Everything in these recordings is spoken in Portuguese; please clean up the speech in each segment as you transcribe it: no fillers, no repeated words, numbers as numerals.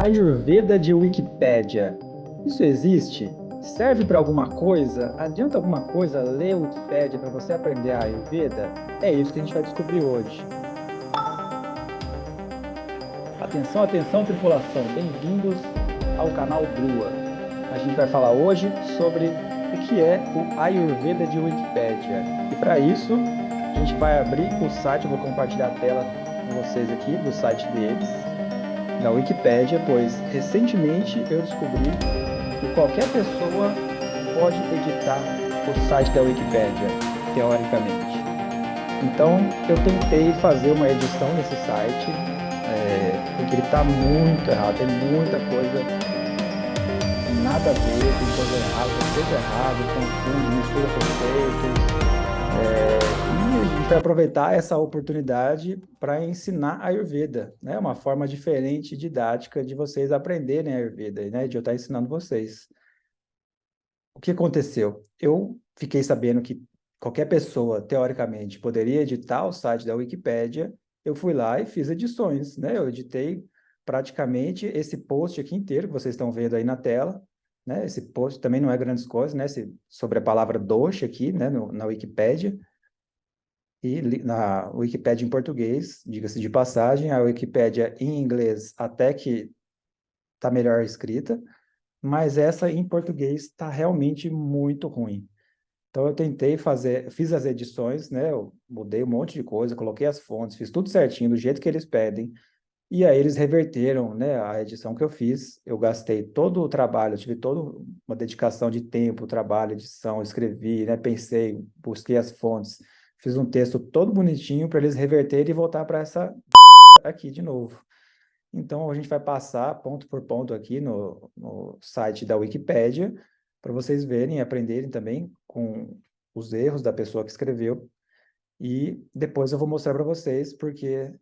Ayurveda de Wikipédia. Isso existe? Serve para alguma coisa? Adianta alguma coisa ler o Wikipédia para você aprender a Ayurveda? É isso que a gente vai descobrir hoje. Atenção, atenção, tripulação. Bem-vindos ao canal Drua. A gente vai falar hoje sobre o que é o Ayurveda de Wikipédia. E para isso, a gente vai abrir o site, eu vou compartilhar a tela com vocês aqui, do site deles, da Wikipédia, pois recentemente eu descobri que qualquer pessoa pode editar o site da Wikipédia, teoricamente. Então, eu tentei fazer uma edição nesse site, porque ele está muito errado, tem muita coisa nada a ver, tem coisa errada, tem coisa errada, confunde, mistura conceitos. E a gente vai aproveitar essa oportunidade para ensinar Ayurveda, né? Uma forma diferente, didática de vocês aprenderem Ayurveda, né? De eu estar ensinando vocês. O que aconteceu? Eu fiquei sabendo que qualquer pessoa, teoricamente, poderia editar o site da Wikipédia. Eu fui lá e fiz edições, né? Eu editei praticamente esse post aqui inteiro que vocês estão vendo aí na tela, né? Esse post também não é grandes coisas, né? Sobre a palavra dosha aqui, né? Na Wikipédia. E na Wikipédia em português, diga-se de passagem, a Wikipédia em inglês até que está melhor escrita, mas essa em português está realmente muito ruim. Então eu tentei fazer, fiz as edições, né? Eu mudei um monte de coisa, coloquei as fontes, fiz tudo certinho, do jeito que eles pedem. E aí eles reverteram, né, a edição que eu fiz. Eu gastei todo o trabalho, eu tive toda uma dedicação de tempo, trabalho, edição, escrevi, né, pensei, busquei as fontes, fiz um texto todo bonitinho para eles reverterem e voltar para essa aqui de novo. Então, a gente vai passar ponto por ponto aqui no site da Wikipédia, para vocês verem e aprenderem também com os erros da pessoa que escreveu. E depois eu vou mostrar para vocês, porque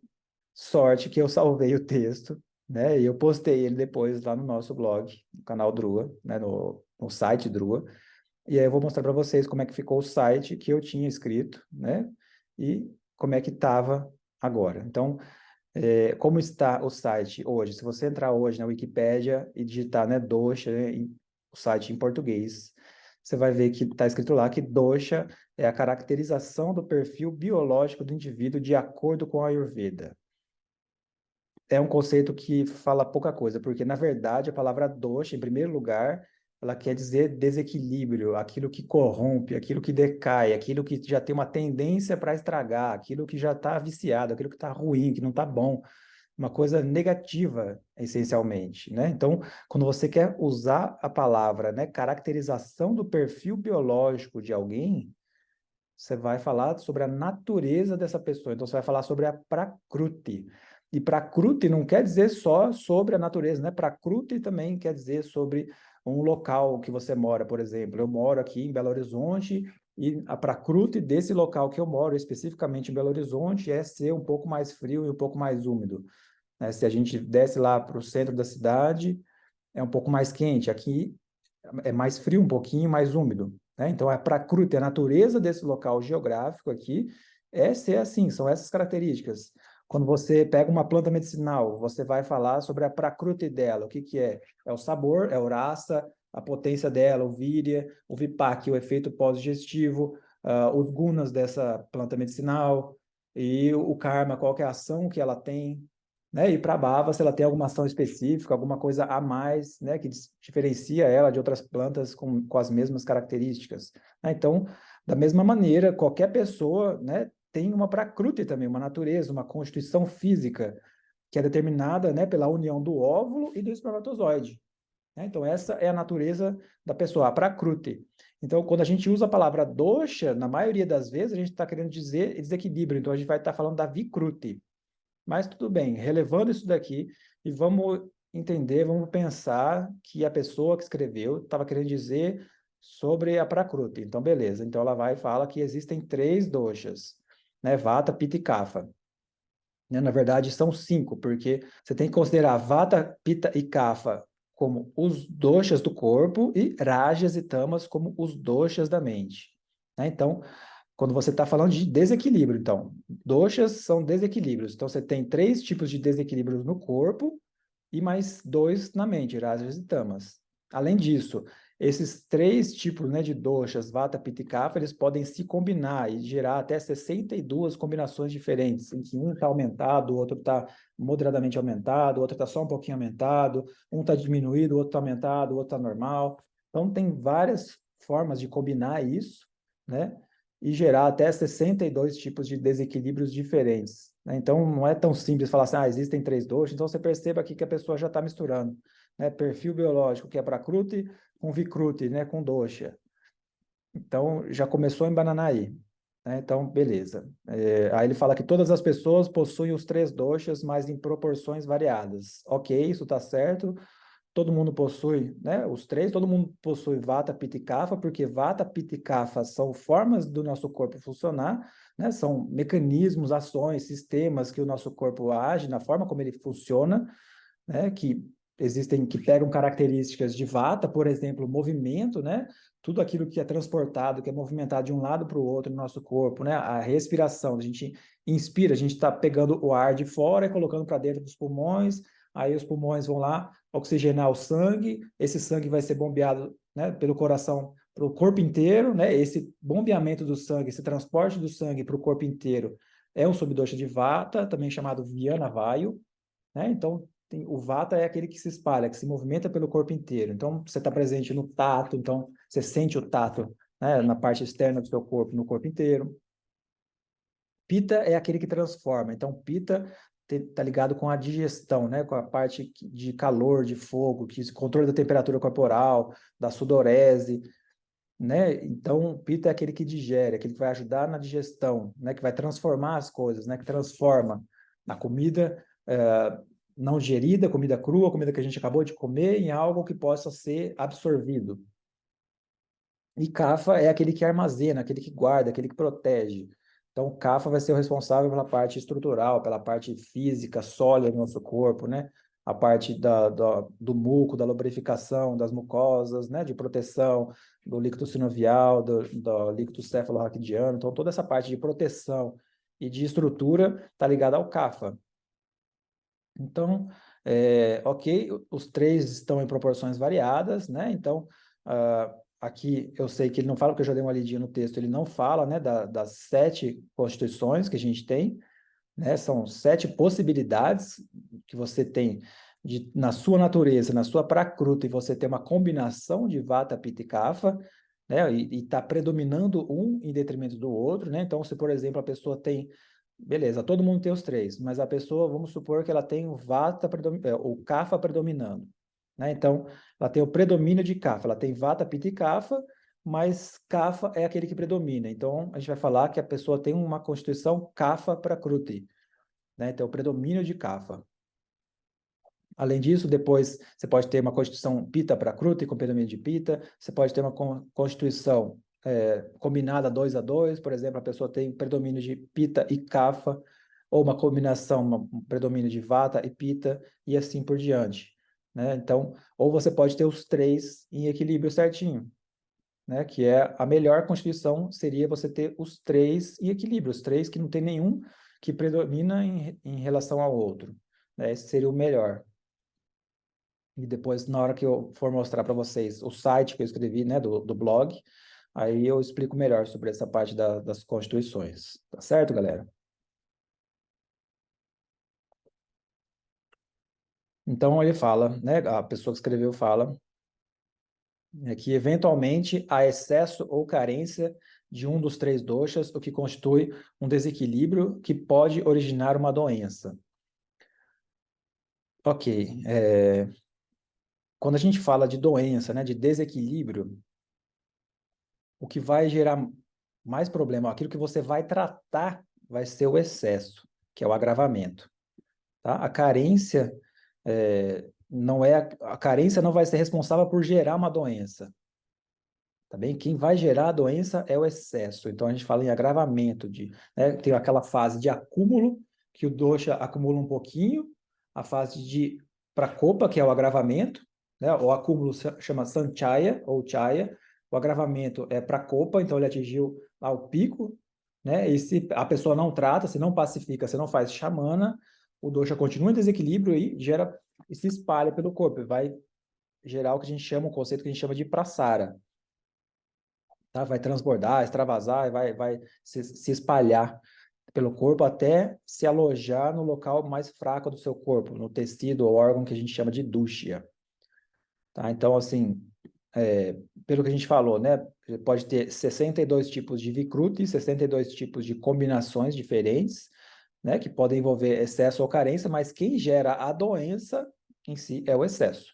sorte que eu salvei o texto, né? E eu postei ele depois lá no nosso blog, no canal Drua, né? No site Drua. E aí eu vou mostrar para vocês como é que ficou o site que eu tinha escrito, né? E como é que estava agora. Então, como está o site hoje? Se você entrar hoje na Wikipédia e digitar, né, dosha, né, o site em português, você vai ver que está escrito lá que dosha é a caracterização do perfil biológico do indivíduo de acordo com a Ayurveda. É um conceito que fala pouca coisa, porque, na verdade, a palavra dosha, em primeiro lugar, ela quer dizer desequilíbrio, aquilo que corrompe, aquilo que decai, aquilo que já tem uma tendência para estragar, aquilo que já está viciado, aquilo que está ruim, que não está bom, uma coisa negativa, essencialmente, né? Então, quando você quer usar a palavra, né, caracterização do perfil biológico de alguém, você vai falar sobre a natureza dessa pessoa. Então, você vai falar sobre a Prakruti. E Prakruti não quer dizer só sobre a natureza, né? Prakruti também quer dizer sobre um local que você mora, por exemplo. Eu moro aqui em Belo Horizonte e a Prakruti desse local que eu moro, especificamente em Belo Horizonte, é ser um pouco mais frio e um pouco mais úmido, né? Se a gente desce lá para o centro da cidade, é um pouco mais quente. Aqui é mais frio, um pouquinho mais úmido, né? Então, a Prakruti, a natureza desse local geográfico aqui, é ser assim, são essas características. Quando você pega uma planta medicinal, você vai falar sobre a Prakruti dela, o que que é? É o sabor, é o rasa, a potência dela, o virya, o vipaka, o efeito pós-digestivo, os gunas dessa planta medicinal, e o karma, qual que é a ação que ela tem, né? E para a bava, se ela tem alguma ação específica, alguma coisa a mais, né, que diferencia ela de outras plantas com as mesmas características, né? Então, da mesma maneira, qualquer pessoa, né, tem uma prakriti também, uma natureza, uma constituição física que é determinada, né, pela união do óvulo e do espermatozoide, né? Então, essa é a natureza da pessoa, a prakriti. Então, quando a gente usa a palavra dosha, na maioria das vezes, a gente está querendo dizer desequilíbrio. Então, a gente vai estar falando da vikruti. Mas tudo bem, relevando isso daqui, e vamos entender, vamos pensar que a pessoa que escreveu estava querendo dizer sobre a Prakruti. Então, beleza. Então, ela vai e fala que existem três doshas, né? Vata, Pitta e Kapha. Né? Na verdade, são cinco, porque você tem que considerar Vata, Pitta e Kapha como os doshas do corpo e Rajas e Tamas como os doshas da mente. Né? Então, quando você está falando de desequilíbrio, então, doshas são desequilíbrios. Então, você tem três tipos de desequilíbrios no corpo e mais 2 na mente, rajas e tamas. Além disso, esses 3 tipos, né, de doshas, vata, pitta e kapha, eles podem se combinar e gerar até 62 combinações diferentes, em que um está aumentado, o outro está moderadamente aumentado, o outro está só um pouquinho aumentado, um está diminuído, o outro está aumentado, o outro está normal. Então, tem várias formas de combinar isso, né, e gerar até 62 tipos de desequilíbrios diferentes, né? Então, não é tão simples falar assim, existem 3 doshas, então você perceba aqui que a pessoa já está misturando, né, perfil biológico, que é Prakruti, com Vikruti, né, com dosha. Então, já começou a embananar aí, né? Então, beleza. Aí ele fala que todas as pessoas possuem os 3 doshas, mas em proporções variadas. Ok, isso está certo. Todo mundo possui, né, os 3, todo mundo possui Vata, Pitta e Kapha, porque Vata, Pitta e Kapha são formas do nosso corpo funcionar, né, são mecanismos, ações, sistemas que o nosso corpo age, na forma como ele funciona, né, que existem, que pegam características de Vata, por exemplo, movimento, né, tudo aquilo que é transportado, que é movimentado de um lado para o outro no nosso corpo, né, a respiração, a gente inspira, a gente está pegando o ar de fora e colocando para dentro dos pulmões, aí os pulmões vão lá oxigenar o sangue, esse sangue vai ser bombeado, né, pelo coração para o corpo inteiro, né, esse bombeamento do sangue, esse transporte do sangue para o corpo inteiro é um subdosha de Vata, também chamado Vyana Vayu, né, então o Vata é aquele que se espalha, que se movimenta pelo corpo inteiro. Então, você está presente no tato, então você sente o tato, né, na parte externa do seu corpo, no corpo inteiro. Pitta é aquele que transforma. Então, Pitta está ligado com a digestão, né, com a parte de calor, de fogo, que controle da temperatura corporal, da sudorese, né? Então, Pitta é aquele que digere, aquele que vai ajudar na digestão, né, que vai transformar as coisas, né, que transforma a comida não digerida, comida crua, comida que a gente acabou de comer, em algo que possa ser absorvido. E Kapha é aquele que armazena, aquele que guarda, aquele que protege. Então, Kapha vai ser o responsável pela parte estrutural, pela parte física, sólida do nosso corpo, né? A parte do muco, da lubrificação, das mucosas, né? De proteção do líquido sinovial, do líquido cefalorraquidiano. Então, toda essa parte de proteção e de estrutura está ligada ao Kapha. Então, ok, os 3 estão em proporções variadas, né? Então, aqui eu sei que ele não fala, porque eu já dei uma lidinha no texto, ele não fala, né, das 7 constituições que a gente tem, né? São 7 possibilidades que você tem na sua natureza, na sua prakruti, você tem uma combinação de Vata, Pitta e Kapha, né? E está predominando um em detrimento do outro, né? Então, se, por exemplo, a pessoa tem beleza, todo mundo tem os 3, mas a pessoa, vamos supor que ela tem o Vata, o Kapha predominando, né? Então, ela tem o predomínio de Kapha, ela tem Vata, Pitta e Kapha, mas Kapha é aquele que predomina. Então, a gente vai falar que a pessoa tem uma constituição Kapha Prakruti, né? Então, o predomínio de Kapha. Além disso, depois você pode ter uma constituição Pitta Prakruti com predomínio de Pitta, você pode ter uma constituição combinada 2 a 2, por exemplo, a pessoa tem predomínio de Pitta e Kapha, ou uma combinação, um predomínio de Vata e Pitta, e assim por diante, né? Então, ou você pode ter os 3 em equilíbrio certinho, né? Que é a melhor constituição seria você ter os 3 em equilíbrio, os 3 que não tem nenhum que predomina em relação ao outro, né? Esse seria o melhor. E depois, na hora que eu for mostrar para vocês o site que eu escrevi, né, do blog, aí eu explico melhor sobre essa parte das constituições. Tá certo, galera? Então, ele fala, né, a pessoa que escreveu fala que, eventualmente, há excesso ou carência de um dos 3 doshas, o que constitui um desequilíbrio que pode originar uma doença. Ok. Quando a gente fala de doença, né, de desequilíbrio, o que vai gerar mais problema, aquilo que você vai tratar vai ser o excesso, que é o agravamento, tá? A carência não é a carência não vai ser responsável por gerar uma doença, tá bem? Quem vai gerar a doença é o excesso. Então a gente fala em agravamento né? Tem aquela fase de acúmulo que o dosha acumula um pouquinho, a fase de prakopa, que é o agravamento, né? O acúmulo chama sanchaya ou chaya. O agravamento é prakopa, então ele atingiu lá o pico, né? E se a pessoa não trata, se não pacifica, se não faz xamana, o dosha continua em desequilíbrio e gera e se espalha pelo corpo, vai gerar o que a gente chama, um conceito que a gente chama de prasara, tá? Vai transbordar, extravasar, e vai se espalhar pelo corpo até se alojar no local mais fraco do seu corpo, no tecido ou órgão que a gente chama de dúshia, tá? Então, assim, pelo que a gente falou, né? Pode ter 62 tipos de Vikruti, 62 tipos de combinações diferentes, né? Que podem envolver excesso ou carência, mas quem gera a doença em si é o excesso,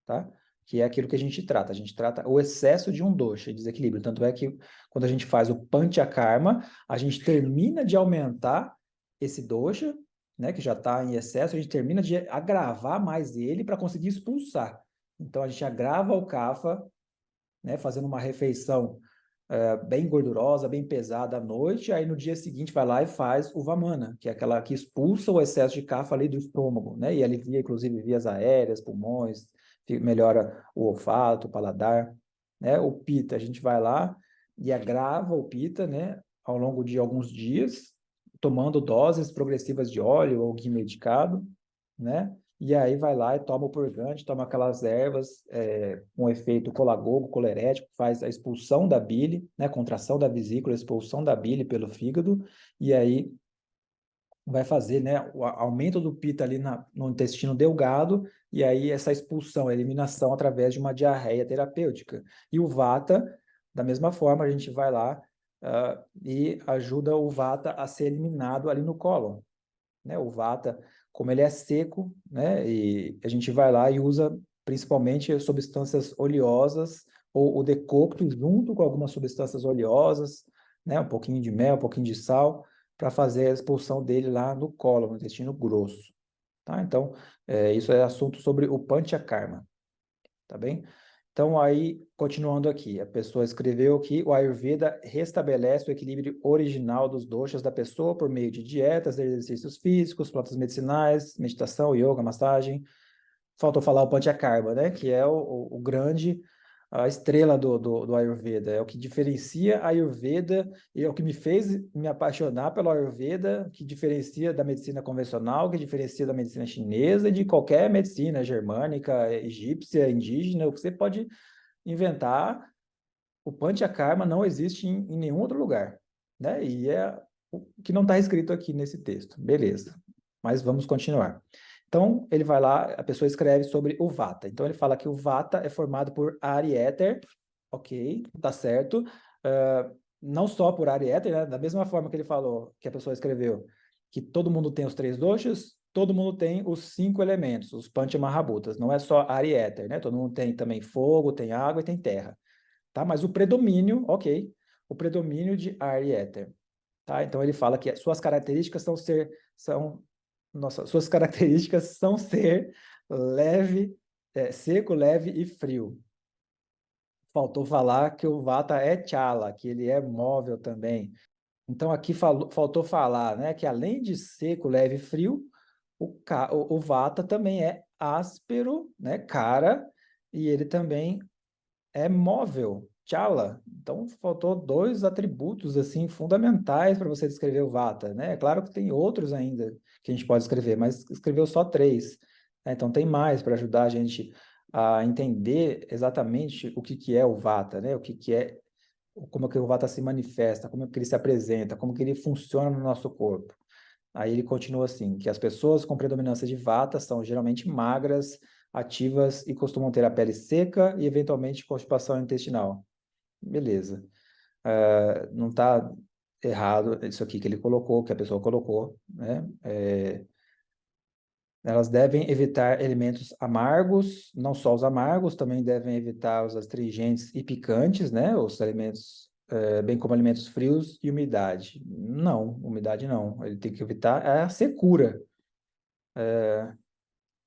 tá? Que é aquilo que a gente trata. A gente trata o excesso de um dosha, desequilíbrio. Tanto é que quando a gente faz o panchakarma, a gente termina de aumentar esse dosha, né? Que já está em excesso, a gente termina de agravar mais ele para conseguir expulsar. Então a gente agrava o kapha, né, fazendo uma refeição bem gordurosa, bem pesada à noite, aí no dia seguinte vai lá e faz o vamana, que é aquela que expulsa o excesso de kapha ali do estômago, né, e alivia inclusive vias aéreas, pulmões, melhora o olfato, o paladar, né, o pita, a gente vai lá e agrava o pita, né, ao longo de alguns dias, tomando doses progressivas de óleo ou ghee medicado, né, e aí vai lá e toma o purgante, toma aquelas ervas com efeito colagogo, colerético, faz a expulsão da bile, né, contração da vesícula, expulsão da bile pelo fígado, e aí vai fazer, né, o aumento do pita ali no intestino delgado, e aí essa expulsão, a eliminação através de uma diarreia terapêutica. E o vata, da mesma forma, a gente vai lá e ajuda o vata a ser eliminado ali no cólon, né? O vata, como ele é seco, né? E a gente vai lá e usa principalmente substâncias oleosas ou o decocto junto com algumas substâncias oleosas, né? Um pouquinho de mel, um pouquinho de sal, para fazer a expulsão dele lá no cólon, no intestino grosso, tá? Então, isso é assunto sobre o panchakarma, tá bem? Então, aí, continuando aqui, a pessoa escreveu que o Ayurveda restabelece o equilíbrio original dos doshas da pessoa por meio de dietas, exercícios físicos, plantas medicinais, meditação, yoga, massagem. Faltou falar o Panchakarma, né? Que é o grande, a estrela do Ayurveda. É o que diferencia a Ayurveda e é o que me fez me apaixonar pelo Ayurveda, que diferencia da medicina convencional, que diferencia da medicina chinesa e de qualquer medicina germânica, egípcia, indígena, o que você pode inventar. O Panchakarma não existe em nenhum outro lugar, né? E é o que não está escrito aqui nesse texto. Beleza. Mas vamos continuar. Então, ele vai lá, a pessoa escreve sobre o Vata. Então, ele fala que o Vata é formado por ar e éter, ok, tá certo. Não só por ar e éter, né? Da mesma forma que ele falou, que a pessoa escreveu, que todo mundo tem os 3 doshas, todo mundo tem os 5 elementos, os Panchamahabhutas. Não é só ar e éter, né? Todo mundo tem também fogo, tem água e tem terra, tá? Mas o predomínio, ok, o predomínio de ar e éter, tá? Então ele fala que suas características suas características são ser leve, seco, leve e frio. Faltou falar que o Vata é Chala, que ele é móvel também. Então aqui faltou falar, né, que além de seco, leve e frio, o Vata também é áspero, né, cara, e ele também é móvel, Chala. Então faltou 2 atributos assim fundamentais para você descrever o Vata, né? É claro que tem outros ainda que a gente pode escrever, mas escreveu só 3, né? Então tem mais para ajudar a gente a entender exatamente o que é o Vata, né? O que é, como é que o Vata se manifesta, como é que ele se apresenta, como que ele funciona no nosso corpo. Aí ele continua assim, que as pessoas com predominância de Vata são geralmente magras, ativas e costumam ter a pele seca e eventualmente constipação intestinal. Beleza. Não está errado isso aqui que ele colocou, que a pessoa colocou, né? Elas devem evitar alimentos amargos, não só os amargos, também devem evitar os astringentes e picantes, né? Os alimentos, bem como alimentos frios e umidade. Não, umidade não. Ele tem que evitar a secura.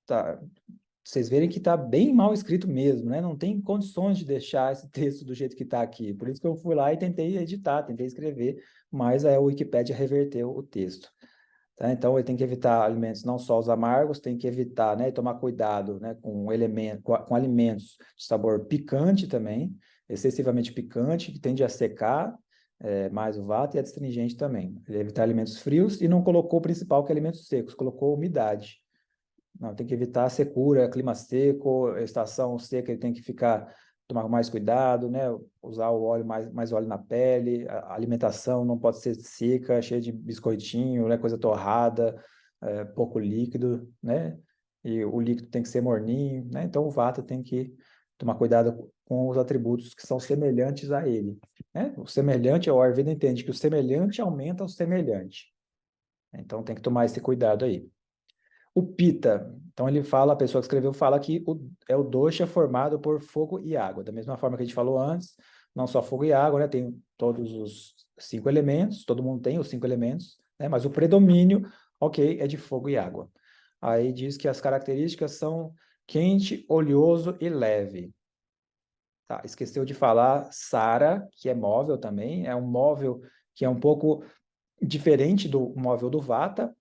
Tá, vocês verem que está bem mal escrito mesmo, né? Não tem condições de deixar esse texto do jeito que está aqui. Por isso que eu fui lá e tentei editar, tentei escrever, mas a Wikipédia reverteu o texto. Tá? Então, ele tem que evitar alimentos, não só os amargos, tem que evitar, né, e tomar cuidado, né, com alimentos de sabor picante também, excessivamente picante, que tende a secar mais o vata e astringente também. Ele evitar alimentos frios e não colocou o principal, que é alimentos secos, colocou umidade. Não, tem que evitar a secura, clima seco, estação seca, ele tem que tomar mais cuidado, né? Usar o óleo, mais óleo na pele, a alimentação não pode ser seca, cheia de biscoitinho, né? Coisa torrada, pouco líquido, né? E o líquido tem que ser morninho, né? Então o vata tem que tomar cuidado com os atributos que são semelhantes a ele, né? O semelhante, o Ayurveda entende que o semelhante aumenta o semelhante. Então tem que tomar esse cuidado aí. O Pita, então ele fala, a pessoa que escreveu fala que é o dosha formado por fogo e água. Da mesma forma que a gente falou antes, não só fogo e água, né? Tem todos os 5 elementos, todo mundo tem os 5 elementos, né? Mas o predomínio, ok, é de fogo e água. Aí diz que as características são quente, oleoso e leve. Tá, esqueceu de falar Sara, que é móvel também, é um móvel que é um pouco diferente do móvel do Vata.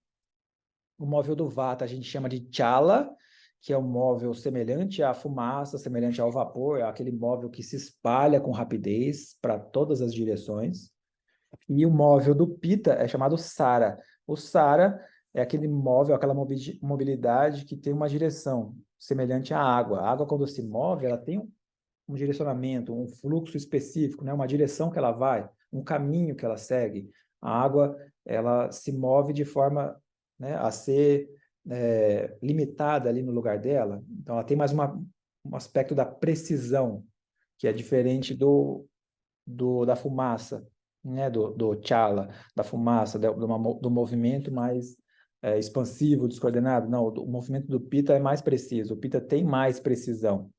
O móvel do Vata a gente chama de Chala, que é um móvel semelhante à fumaça, semelhante ao vapor, é aquele móvel que se espalha com rapidez para todas as direções. E o móvel do Pitta é chamado Sara. O Sara é aquele móvel, aquela mobilidade que tem uma direção semelhante à água. A água, quando se move, ela tem um direcionamento, um fluxo específico, né? Uma direção que ela vai, um caminho que ela segue. A água, ela se move de forma, né, a ser limitada ali no lugar dela. Então, ela tem mais um aspecto da precisão, que é diferente da fumaça, né, do chala, da fumaça, do movimento mais expansivo, descoordenado. Não, o movimento do pita é mais preciso, o pita tem mais precisão.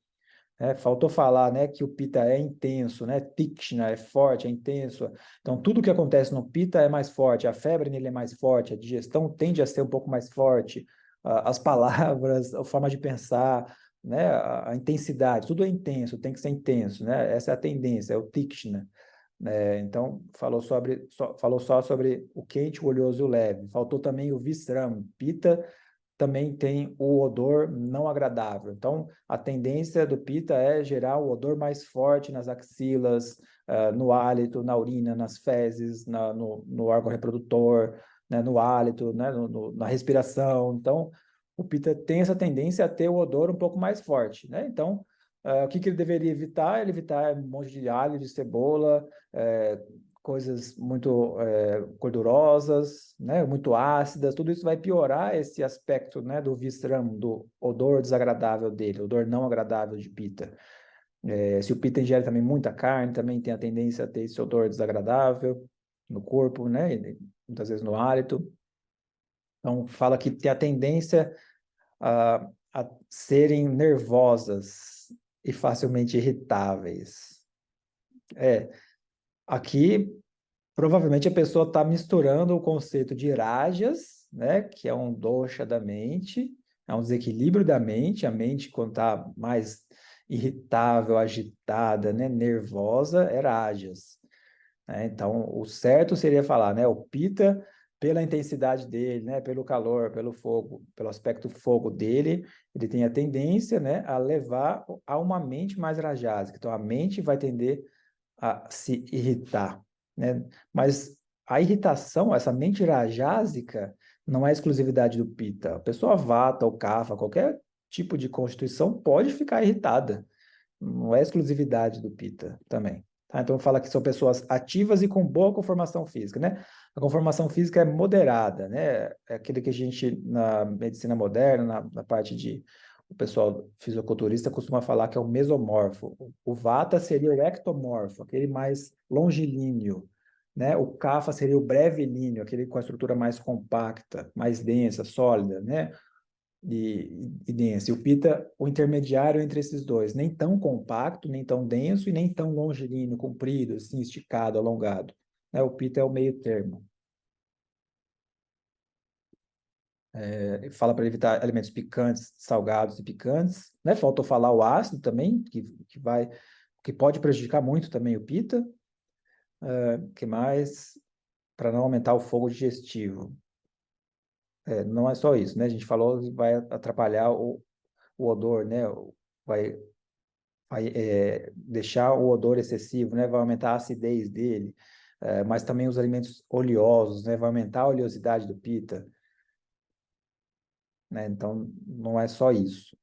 Faltou falar, né, que o Pitta é intenso, né? Tikshna é forte, é intenso. Então, tudo que acontece no Pitta é mais forte. A febre nele é mais forte, a digestão tende a ser um pouco mais forte. As palavras, a forma de pensar, né? A intensidade, tudo é intenso, tem que ser intenso, né? Essa é a tendência, é o Tikshna. Então, falou só sobre o quente, o oleoso e o leve. Faltou também o Visram. Pitta também tem o odor não agradável. Então, a tendência do pita é gerar o odor mais forte nas axilas, no hálito, na urina, nas fezes, no órgão reprodutor, né, no hálito, né, na respiração. Então, o pita tem essa tendência a ter o odor um pouco mais forte, né? Então, o que ele deveria evitar? Ele evitar um monte de alho, de cebola, coisas muito gordurosas, né, muito ácidas, tudo isso vai piorar esse aspecto, né, do visram, do odor desagradável dele, odor não agradável de pita. Se o pita ingere também muita carne, também tem a tendência a ter esse odor desagradável no corpo, né, e muitas vezes no hálito. Então, fala que tem a tendência a serem nervosas e facilmente irritáveis. Aqui provavelmente a pessoa está misturando o conceito de rajas, né, que é um dosha da mente, é um desequilíbrio da mente, a mente quando está mais irritável, agitada, né, nervosa, é rajas. Então, o certo seria falar, né, o pita, pela intensidade dele, né, pelo calor, pelo fogo, pelo aspecto fogo dele, ele tem a tendência, né, a levar a uma mente mais rajásica. Então, a mente vai tender a se irritar, né? Mas a irritação, essa mente rajásica, não é exclusividade do Pitta. A pessoa vata ou kapha, qualquer tipo de constituição pode ficar irritada. Não é exclusividade do Pitta também. Tá? Então fala que são pessoas ativas e com boa conformação física, né? A conformação física é moderada, né? É aquele que a gente, na medicina moderna, na parte de o pessoal fisiculturista costuma falar que é o mesomorfo. O Vata seria o ectomorfo, aquele mais longilíneo, né? O Kapha seria o brevilíneo, aquele com a estrutura mais compacta, mais densa, sólida, né? E densa. E o Pitta, o intermediário entre esses dois, nem tão compacto, nem tão denso e nem tão longilíneo, comprido, assim, esticado, alongado. Né? O Pitta é o meio termo. Fala para evitar alimentos picantes, salgados e picantes, né? Faltou falar o ácido também, que pode prejudicar muito também o pita. Que mais? Para não aumentar o fogo digestivo. Não é só isso, né? A gente falou que vai atrapalhar o odor, né? Vai, vai deixar o odor excessivo, né? Vai aumentar a acidez dele. Mas também os alimentos oleosos, né? Vai aumentar a oleosidade do pita. né? Então, não é só isso.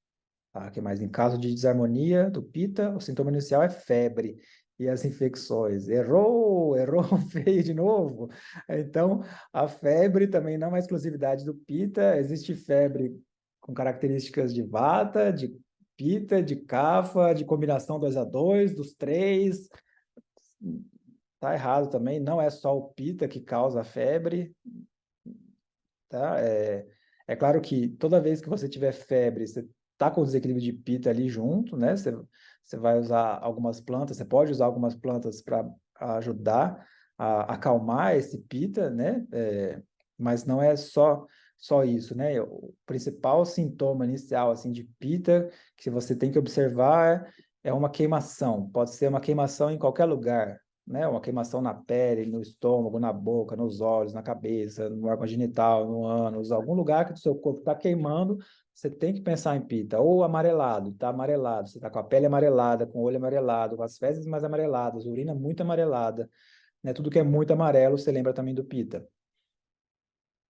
Tá? Que mais? Em caso de desarmonia do Pitta, o sintoma inicial é febre e as infecções. Errou feio de novo. Então, a febre também não é exclusividade do Pitta, existe febre com características de Vata, de Pitta, de Kapha, de combinação 2 a 2 dos três. Tá errado também, não é só o Pitta que causa a febre, tá? É claro que toda vez que você tiver febre, você tá com o desequilíbrio de Pitta ali junto, né? Você vai usar algumas plantas, você pode usar algumas plantas para ajudar a acalmar esse Pitta, né? Mas não é só isso, né? O principal sintoma inicial assim de Pitta que você tem que observar é uma queimação. Pode ser uma queimação em qualquer lugar, né? Uma queimação na pele, no estômago, na boca, nos olhos, na cabeça, no órgão genital, no ânus, algum lugar que o seu corpo está queimando, você tem que pensar em pita. Ou amarelado, está amarelado, você está com a pele amarelada, com o olho amarelado, com as fezes mais amareladas, urina muito amarelada, né? Tudo que é muito amarelo, você lembra também do pita,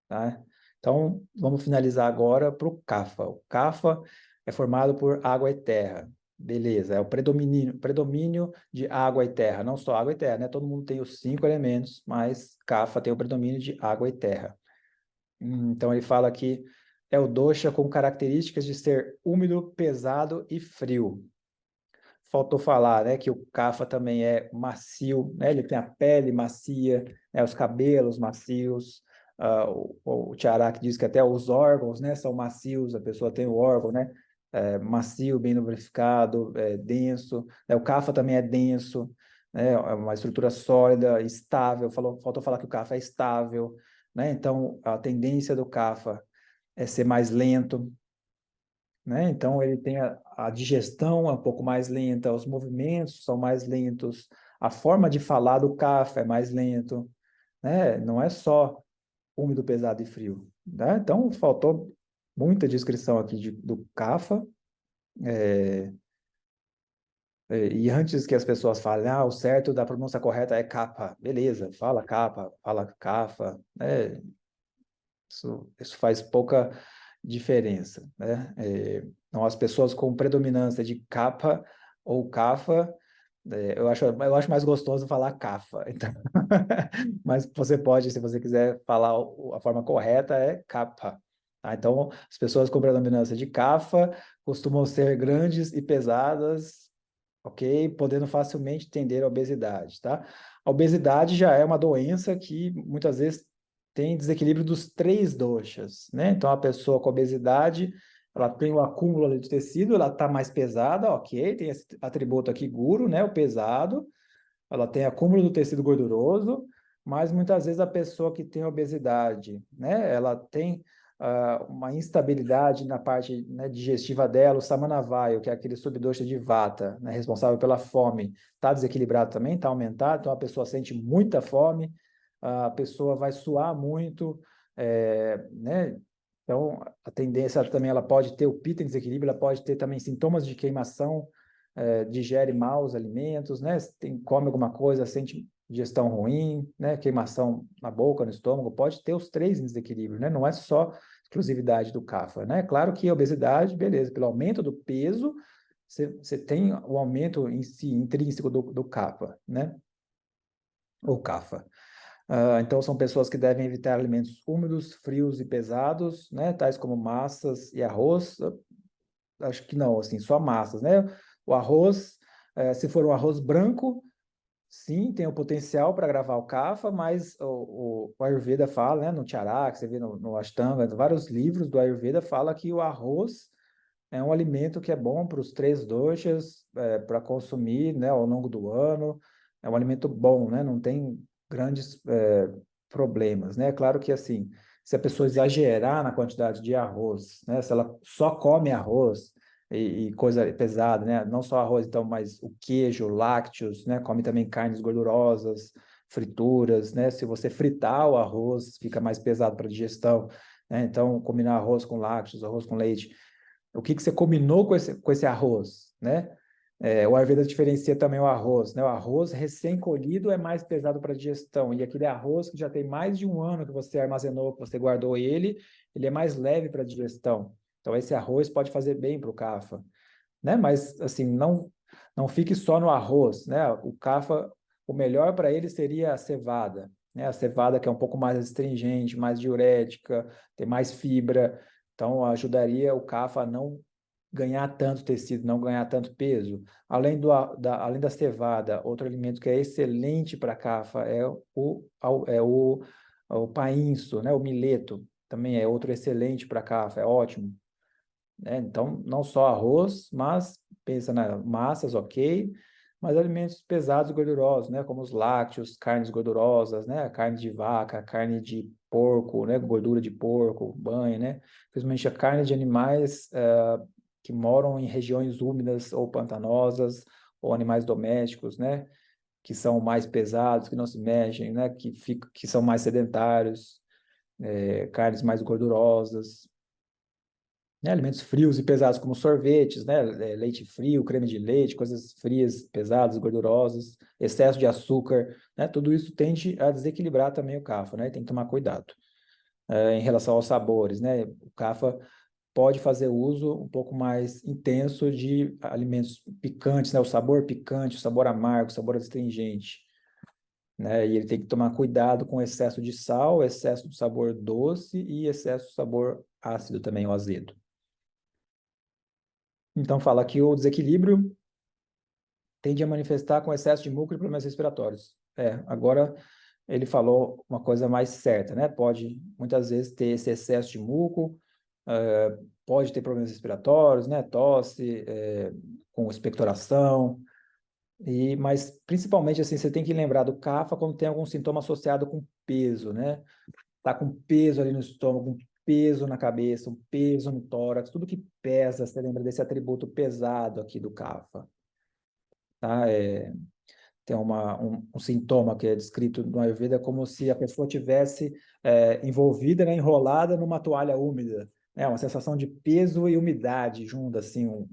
tá? Então, vamos finalizar agora para o Kapha. O Kapha é formado por água e terra. Beleza, é o predomínio de água e terra, não só água e terra, né? Todo mundo tem os 5 elementos, mas Kapha tem o predomínio de água e terra. Então ele fala que é o dosha com características de ser úmido, pesado e frio. Faltou falar, né, que o Kapha também é macio, né? Ele tem a pele macia, né, os cabelos macios. O Charak diz que até os órgãos, né, são macios. A pessoa tem o órgão, né, macio, bem lubrificado, denso. O Kapha também é denso, né? É uma estrutura sólida, estável. Faltou falar que o Kapha é estável, né? Então a tendência do Kapha é ser mais lento, né? Então ele tem a digestão é um pouco mais lenta, os movimentos são mais lentos, a forma de falar do Kapha é mais lento, né? Não é só úmido, pesado e frio, né? Então faltou muita descrição aqui do Kapha, e antes que as pessoas falem, o certo da pronúncia correta é Kapha, beleza, fala Kapha, fala Kapha, né? Isso faz pouca diferença, né? Então, as pessoas com predominância de capa ou cafa, eu acho mais gostoso falar cafa. Então, mas você pode, se você quiser falar a forma correta, é capa. Tá? Então, as pessoas com predominância de cafa costumam ser grandes e pesadas, ok? Podendo facilmente tender à obesidade, tá? A obesidade já é uma doença que muitas vezes tem desequilíbrio dos três doshas, né? Então, a pessoa com obesidade, ela tem o acúmulo ali de tecido, ela está mais pesada, ok? Tem esse atributo aqui, guru, né? O pesado. Ela tem acúmulo do tecido gorduroso, mas muitas vezes a pessoa que tem obesidade, né? Ela tem uma instabilidade na parte, né, digestiva dela, o Samanavayo, que é aquele subdosha de Vata, né, responsável pela fome, está desequilibrado também, está aumentado, então a pessoa sente muita fome, a pessoa vai suar muito, né? Então, a tendência também, ela pode ter o Pitta em desequilíbrio, ela pode ter também sintomas de queimação, digere mal os alimentos, né? Come alguma coisa, sente digestão ruim, né? Queimação na boca, no estômago, pode ter os três em desequilíbrio, né? Não é só exclusividade do Kapha, né? Claro que a obesidade, beleza, pelo aumento do peso, você tem o aumento em si, intrínseco do Kapha, né? Ou Kapha. Então, são pessoas que devem evitar alimentos úmidos, frios e pesados, né? Tais como massas e arroz. Acho que não, assim, só massas, né? O arroz, se for um arroz branco, sim, tem o potencial para gravar o Kapha, mas o Ayurveda fala, né, no Charak, você vê no Ashtanga, vários livros do Ayurveda fala que o arroz é um alimento que é bom para os três doshas, para consumir, né, ao longo do ano. É um alimento bom, né? Não tem grandes problemas, né? Claro que assim, se a pessoa exagerar na quantidade de arroz, né? Se ela só come arroz e coisa pesada, né? Não só arroz, então, mas o queijo, lácteos, né? Come também carnes gordurosas, frituras, né? Se você fritar o arroz, fica mais pesado para a digestão, né? Então, combinar arroz com lácteos, arroz com leite, o que você combinou com esse arroz, né? O Ayurveda diferencia também o arroz, né? O arroz recém-colhido é mais pesado para a digestão, e aquele arroz que já tem mais de um ano que você armazenou, que você guardou ele, ele é mais leve para a digestão. Então, esse arroz pode fazer bem para o CAFA, né? Mas, assim, não fique só no arroz, né? O CAFA, o melhor para ele seria a cevada, né? A cevada que é um pouco mais astringente, mais diurética, tem mais fibra, então ajudaria o CAFA a não ganhar tanto tecido, não ganhar tanto peso. Além da cevada, outro alimento que é excelente para CAFA é o painço, né? O mileto, também é outro excelente para CAFA, é ótimo, né? Então, não só arroz, mas pensa nas massas, ok, mas alimentos pesados e gordurosos, né? Como os lácteos, carnes gordurosas, né? Carne de vaca, carne de porco, né? Gordura de porco, banha, né? Principalmente a carne de animais que moram em regiões úmidas ou pantanosas, ou animais domésticos, né? Que são mais pesados, que não se mexem, né? Que são mais sedentários, carnes mais gordurosas, né? Alimentos frios e pesados como sorvetes, né? Leite frio, creme de leite, coisas frias, pesadas, gordurosas, excesso de açúcar, né? Tudo isso tende a desequilibrar também o CAFA, né? Tem que tomar cuidado. Em relação aos sabores, né? O CAFA pode fazer uso um pouco mais intenso de alimentos picantes, né? O sabor picante, o sabor amargo, o sabor astringente, né? E ele tem que tomar cuidado com excesso de sal, excesso de sabor doce e excesso de sabor ácido também, o azedo. Então, fala que o desequilíbrio tende a manifestar com excesso de muco e problemas respiratórios. Agora ele falou uma coisa mais certa, né? Pode, muitas vezes, ter esse excesso de muco, pode ter problemas respiratórios, né? Tosse, com expectoração, mas principalmente, assim, você tem que lembrar do CAFA quando tem algum sintoma associado com peso, né? Tá com peso ali no estômago, um peso na cabeça, um peso no tórax, tudo que pesa, você lembra desse atributo pesado aqui do CAFA, tá? Tem um sintoma que é descrito no Ayurveda como se a pessoa tivesse envolvida, né, enrolada numa toalha úmida, né? Uma sensação de peso e umidade junto, assim, um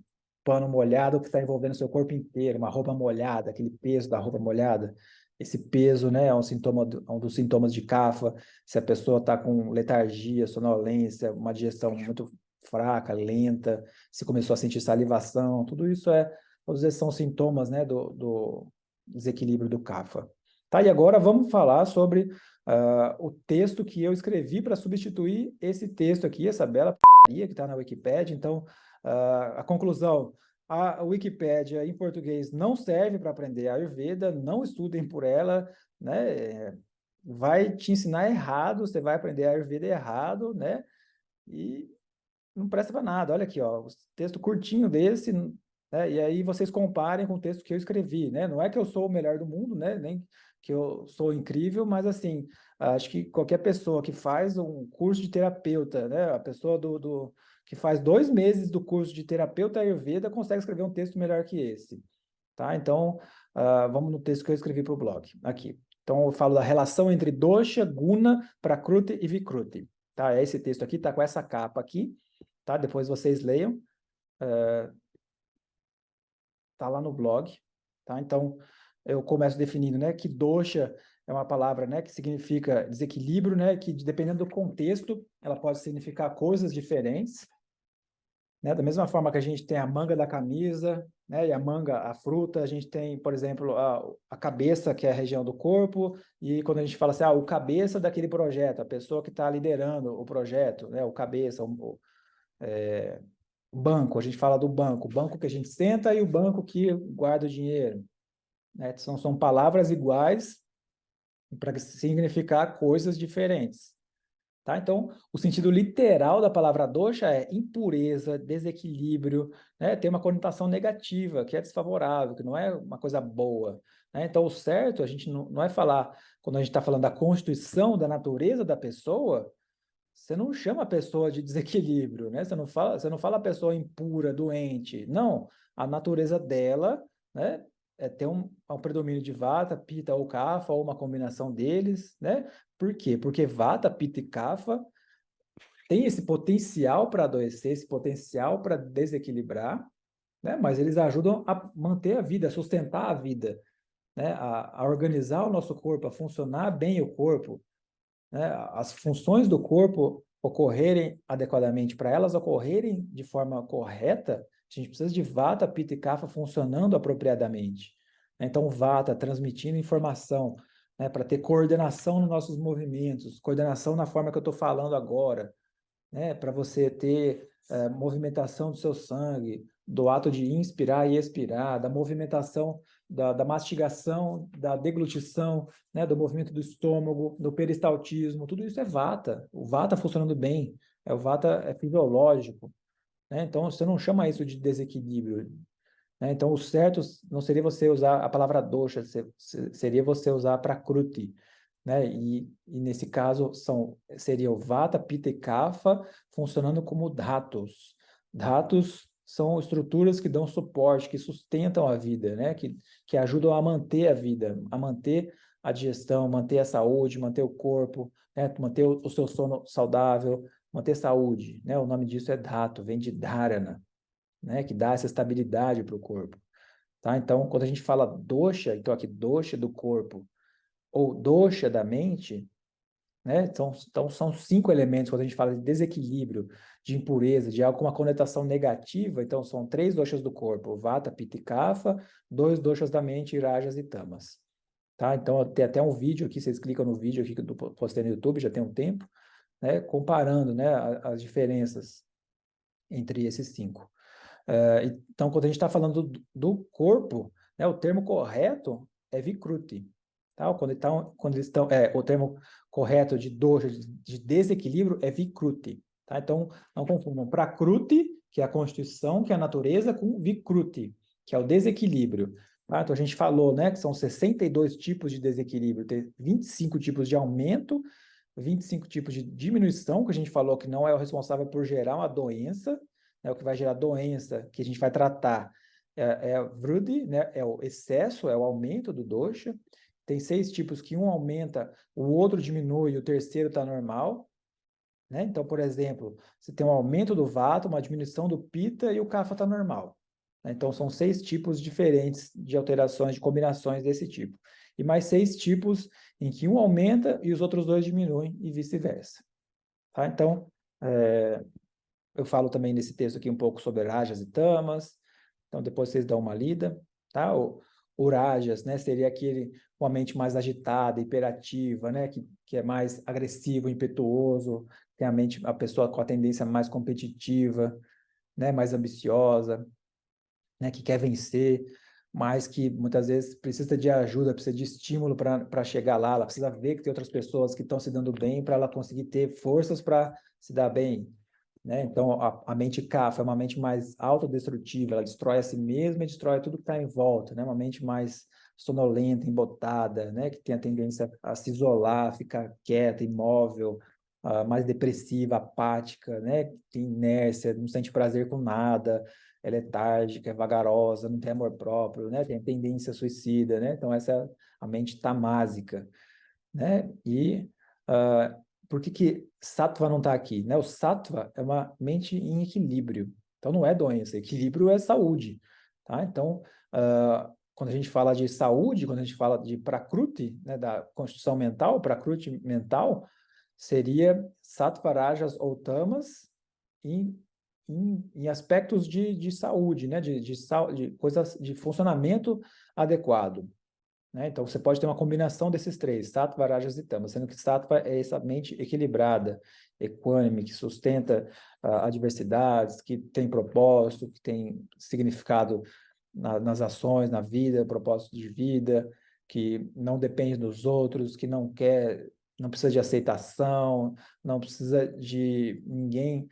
pano molhado que está envolvendo o seu corpo inteiro, uma roupa molhada, aquele peso da roupa molhada. Esse peso, né, é um dos sintomas de Kapha. Se a pessoa está com letargia, sonolência, uma digestão muito fraca, lenta, se começou a sentir salivação, tudo isso todos esses são sintomas, né, do desequilíbrio do Kapha. Tá, e agora vamos falar sobre o texto que eu escrevi para substituir esse texto aqui, essa bela p****, que está na Wikipédia. Então, a conclusão, a Wikipédia em português não serve para aprender a Ayurveda, não estudem por ela, né? Vai te ensinar errado, você vai aprender a Ayurveda errado, né? E não presta para nada. Olha aqui, ó, o texto curtinho desse, né? E aí vocês comparem com o texto que eu escrevi, né? Não é que eu sou o melhor do mundo, né? Nem que eu sou incrível, mas assim, acho que qualquer pessoa que faz um curso de terapeuta, né? A pessoa que faz 2 meses do curso de terapeuta Ayurveda consegue escrever um texto melhor que esse, tá? Então, vamos no texto que eu escrevi para o blog, aqui. Então, eu falo da relação entre dosha, guna, prakruti e vikruti, tá? Esse texto aqui tá com essa capa aqui, tá? Depois vocês leiam, tá lá no blog, tá? Então, eu começo definindo, né, que dosha é uma palavra, né, que significa desequilíbrio, né, que dependendo do contexto, ela pode significar coisas diferentes, né? Da mesma forma que a gente tem a manga da camisa, né, e a manga, a fruta, a gente tem, por exemplo, a cabeça, que é a região do corpo, e quando a gente fala assim, o cabeça daquele projeto, a pessoa que está liderando o projeto, né, o cabeça, banco, a gente fala do banco, o banco que a gente senta e o banco que guarda o dinheiro, né? São palavras iguais para significar coisas diferentes, tá? Então, o sentido literal da palavra dosha é impureza, desequilíbrio, né? Tem uma conotação negativa, que é desfavorável, que não é uma coisa boa, né? Então, o certo, a gente não é falar, quando a gente está falando da constituição, da natureza da pessoa, você não chama a pessoa de desequilíbrio, né? Você não fala a pessoa impura, doente. Não, a natureza dela, né, é ter um predomínio de Vata, Pitta ou Kapha, ou uma combinação deles, né? Por quê? Porque Vata, Pitta e Kapha têm esse potencial para adoecer, esse potencial para desequilibrar, né? Mas eles ajudam a manter a vida, a sustentar a vida, né? A organizar o nosso corpo, a funcionar bem o corpo, né? As funções do corpo ocorrerem adequadamente, para elas ocorrerem de forma correta, a gente precisa de Vata, Pitta e Kapha funcionando apropriadamente. Então, Vata transmitindo informação, né, para ter coordenação nos nossos movimentos, coordenação na forma que eu estou falando agora, né, para você ter movimentação do seu sangue, do ato de inspirar e expirar, da movimentação, da mastigação, da deglutição, né, do movimento do estômago, do peristaltismo, tudo isso é Vata. O Vata funcionando bem, o Vata é fisiológico, né? Então, você não chama isso de desequilíbrio, né? Então, o certo não seria você usar a palavra dosha, seria você usar prakruti, né? E nesse caso seria o Vata, Pitta e Kapha funcionando como dhatus. Dhatus são estruturas que dão suporte, que sustentam a vida, né? Que ajudam a manter a vida, a manter a digestão, manter a saúde, manter o corpo, né? Manter o seu sono saudável, manter saúde, né? O nome disso é dhatu, vem de dharana, né? Que dá essa estabilidade para o corpo. Tá? Então, quando a gente fala dosha, então aqui dosha do corpo ou dosha da mente, né? Então são 5 elementos quando a gente fala de desequilíbrio, de impureza, de algo com uma conotação negativa. Então são 3 doshas do corpo: Vata, Pitta e Kapha, 2 doshas da mente, Rajas e Tamas. Tá? Então tem até um vídeo aqui, vocês clicam no vídeo aqui que eu postei no YouTube, já tem um tempo, né? Comparando, né, as diferenças entre esses 5. Então, quando a gente está falando do corpo, né, o termo correto é Vikruti. Tá? Quando eles estão, o termo correto de dosha, de desequilíbrio, é Vikruti. Tá? Então, não confundam Prakruti, que é a constituição, que é a natureza, com Vikruti, que é o desequilíbrio. Tá? Então, a gente falou, né, que são 62 tipos de desequilíbrio, tem 25 tipos de aumento, 25 tipos de diminuição, que a gente falou que não é o responsável por gerar uma doença, né, o que vai gerar doença, que a gente vai tratar, é vrudi, né, é o excesso, é o aumento do dosha. Tem 6 tipos que um aumenta, o outro diminui, e o terceiro está normal. Né? Então, por exemplo, você tem um aumento do vata, uma diminuição do pita e o kapha está normal. Então, são 6 tipos diferentes de alterações, de combinações desse tipo. E mais 6 tipos em que um aumenta e os outros 2 diminuem e vice-versa. Tá? Então, eu falo também nesse texto aqui um pouco sobre rajas e tamas. Então, depois vocês dão uma lida. Tá? O rajas, né, seria aquele com a mente mais agitada, hiperativa, né, que é mais agressivo, impetuoso, tem a pessoa com a tendência mais competitiva, né, mais ambiciosa, né, que quer vencer, mas que muitas vezes precisa de ajuda, precisa de estímulo para chegar lá, ela precisa ver que tem outras pessoas que estão se dando bem para ela conseguir ter forças para se dar bem. Né? Então, a mente kapha é uma mente mais autodestrutiva, ela destrói a si mesma e destrói tudo que está em volta, né? Uma mente mais sonolenta, embotada, né? Que tem a tendência a se isolar, ficar quieta, imóvel, mais depressiva, apática, né? Tem inércia, não sente prazer com nada, é letárgica, é vagarosa, não tem amor próprio, né? Tem tendência suicida, né? Então, essa é a mente tamásica, né? E por que sattva não está aqui? Né? O sattva é uma mente em equilíbrio. Então, não é doença. Equilíbrio é saúde. Tá? Então, quando a gente fala de saúde, quando a gente fala de prakruti, né, da constituição mental, prakruti mental, seria sattva, rajas ou tamas em aspectos de saúde, né? de coisas de funcionamento adequado. Né? Então, você pode ter uma combinação desses 3, sattva, rajas e tamas, sendo que sattva é essa mente equilibrada, equânime, que sustenta adversidades, que tem propósito, que tem significado nas ações, na vida, propósito de vida, que não depende dos outros, que não quer, não precisa de aceitação, não precisa de ninguém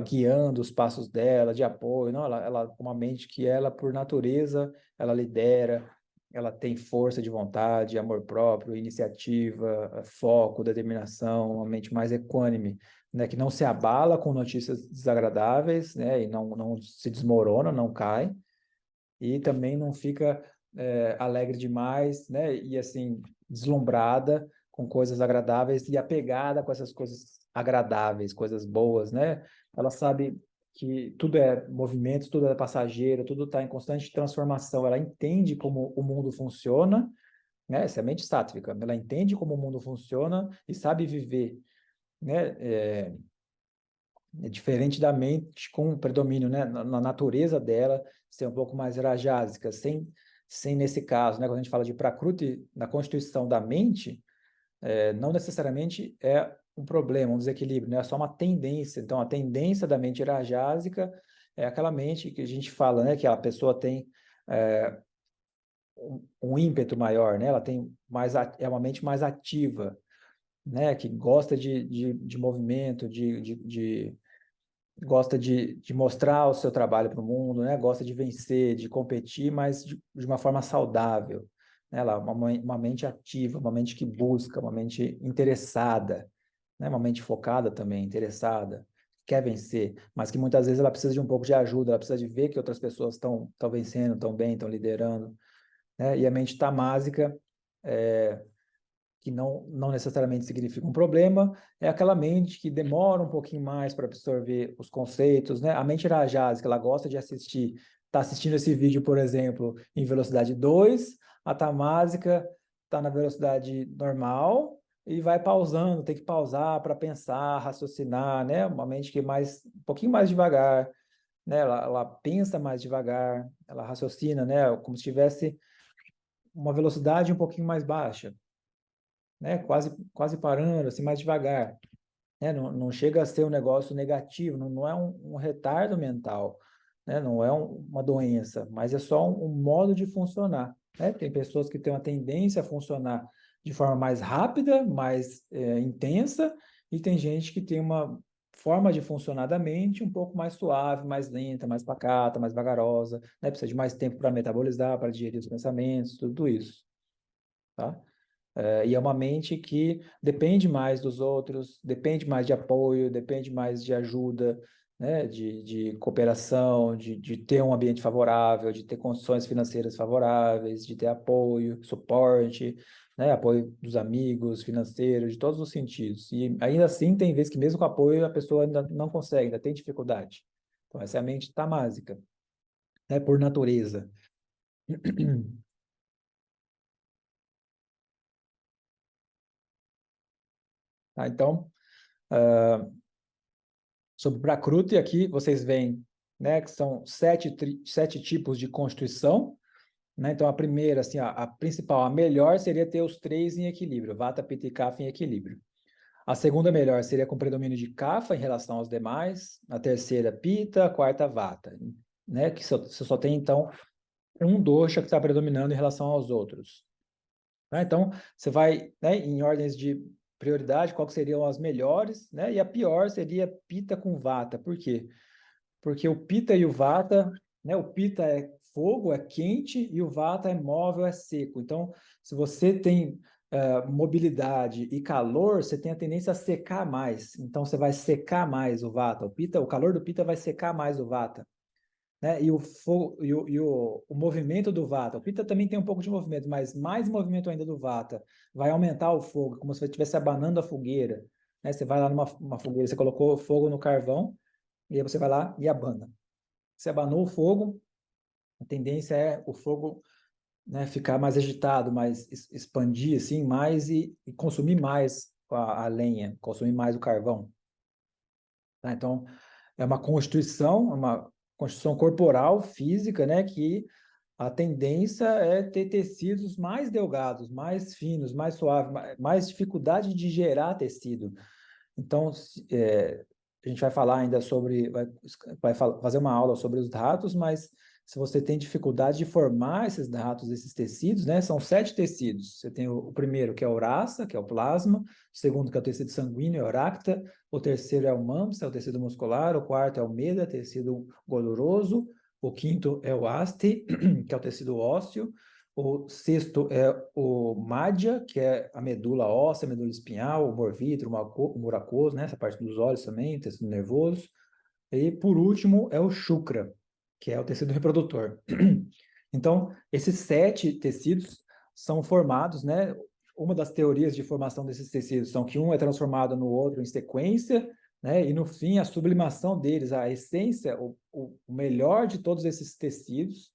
guiando os passos dela, de apoio, não, ela uma mente que ela, por natureza, ela lidera, ela tem força de vontade, amor próprio, iniciativa, foco, determinação, uma mente mais equânime, né, que não se abala com notícias desagradáveis, né, e não se desmorona, não cai, e também não fica alegre demais, né, e assim, deslumbrada com coisas agradáveis e apegada com essas coisas agradáveis, coisas boas, né? Ela sabe que tudo é movimento, tudo é passageiro, tudo está em constante transformação. Ela entende como o mundo funciona, né? Essa é a mente sátvica. Ela entende como o mundo funciona e sabe viver, né? É diferente da mente com predomínio, né, na natureza dela, ser um pouco mais rajásica, sem nesse caso, né, quando a gente fala de Prakruti, na constituição da mente, não necessariamente é um problema, um desequilíbrio, né, é só uma tendência. Então, a tendência da mente rajásica é aquela mente que a gente fala, né, que a pessoa tem um ímpeto maior, né, ela tem é uma mente mais ativa, né, que gosta de movimento, gosta de mostrar o seu trabalho para o mundo, né? Gosta de vencer, de competir, mas de uma forma saudável. Né? Uma mente ativa, uma mente que busca, uma mente interessada, né? Uma mente focada também, interessada, quer vencer, mas que muitas vezes ela precisa de um pouco de ajuda, ela precisa de ver que outras pessoas estão vencendo, estão bem, estão liderando. Né? E a mente tamásica que não necessariamente significa um problema, é aquela mente que demora um pouquinho mais para absorver os conceitos, né? A mente rajásica, ela gosta de assistir, está assistindo esse vídeo, por exemplo, em velocidade 2, a tamásica está na velocidade normal e vai pausando, tem que pausar para pensar, raciocinar, né? Uma mente que é um pouquinho mais devagar, né? Ela pensa mais devagar, ela raciocina, né? Como se tivesse uma velocidade um pouquinho mais baixa, né? Quase parando, assim, mais devagar. Né? Não chega a ser um negócio negativo, não é um retardo mental, né? Não é uma doença, mas é só um modo de funcionar. Né? Tem pessoas que têm uma tendência a funcionar de forma mais rápida, mais intensa, e tem gente que tem uma forma de funcionar da mente um pouco mais suave, mais lenta, mais pacata, mais vagarosa, né? Precisa de mais tempo para metabolizar, para digerir os pensamentos, tudo isso, tá? E é uma mente que depende mais dos outros, depende mais de apoio, depende mais de ajuda, né? De cooperação, de ter um ambiente favorável, de ter condições financeiras favoráveis, de ter apoio, suporte, né? Apoio dos amigos, financeiro, de todos os sentidos. E ainda assim, tem vezes que mesmo com apoio, a pessoa ainda não consegue, ainda tem dificuldade. Então, essa é a mente tamásica, né? Por natureza. Tá? Então, sobre Prakruti, aqui vocês veem, né, que são sete tipos de constituição, né? Então, a primeira, assim, a principal, a melhor seria ter os três em equilíbrio, Vata, Pitta e Kapha em equilíbrio. A segunda melhor seria com predomínio de Kapha em relação aos demais. A terceira, Pitta, a quarta, Vata, né? Que você só tem, então, um dosha que está predominando em relação aos outros. Né? Então, você vai, né, em ordens de prioridade, qual que seriam as melhores, né? E a pior seria Pitta com Vata. Por quê? Porque o Pitta e o Vata, né? O Pitta é fogo, é quente, e o Vata é móvel, é seco. Então, se você tem mobilidade e calor, você tem a tendência a secar mais. Então, você vai secar mais o Vata. O calor do Pitta vai secar mais o Vata. Né? E, o, fogo, o movimento do Vata. O Pitta também tem um pouco de movimento, mas mais movimento ainda do Vata. Vai aumentar o fogo, como se você estivesse abanando a fogueira. Né? Você vai lá numa fogueira, você colocou fogo no carvão, e aí você vai lá e abana. Você abanou o fogo, a tendência é o fogo, né, ficar mais agitado, mais expandir assim, mais e consumir mais a lenha, consumir mais o carvão. Tá? Então, é uma constituição corporal, física, né, que a tendência é ter tecidos mais delgados, mais finos, mais suaves, mais dificuldade de gerar tecido. Então, a gente vai falar ainda sobre, fazer uma aula sobre os dhatus, mas se você tem dificuldade de formar esses dhatus, esses tecidos, né? São 7 tecidos. Você tem o primeiro, que é o rasa, que é o plasma, o segundo, que é o tecido sanguíneo, é o racta, o terceiro é o mams, é o tecido muscular, o quarto é o meda, tecido gorduroso, o quinto é o asti, que é o tecido ósseo, o sexto é o madhya, que é a medula óssea, a medula espinhal, o morvítreo, o muracoso, né? Essa parte dos olhos também, tecido nervoso. E, por último, é o shukra, que é o tecido reprodutor. Então, esses 7 tecidos são formados, né? Uma das teorias de formação desses tecidos são que um é transformado no outro em sequência, né? E, no fim, a sublimação deles, a essência, o melhor de todos esses tecidos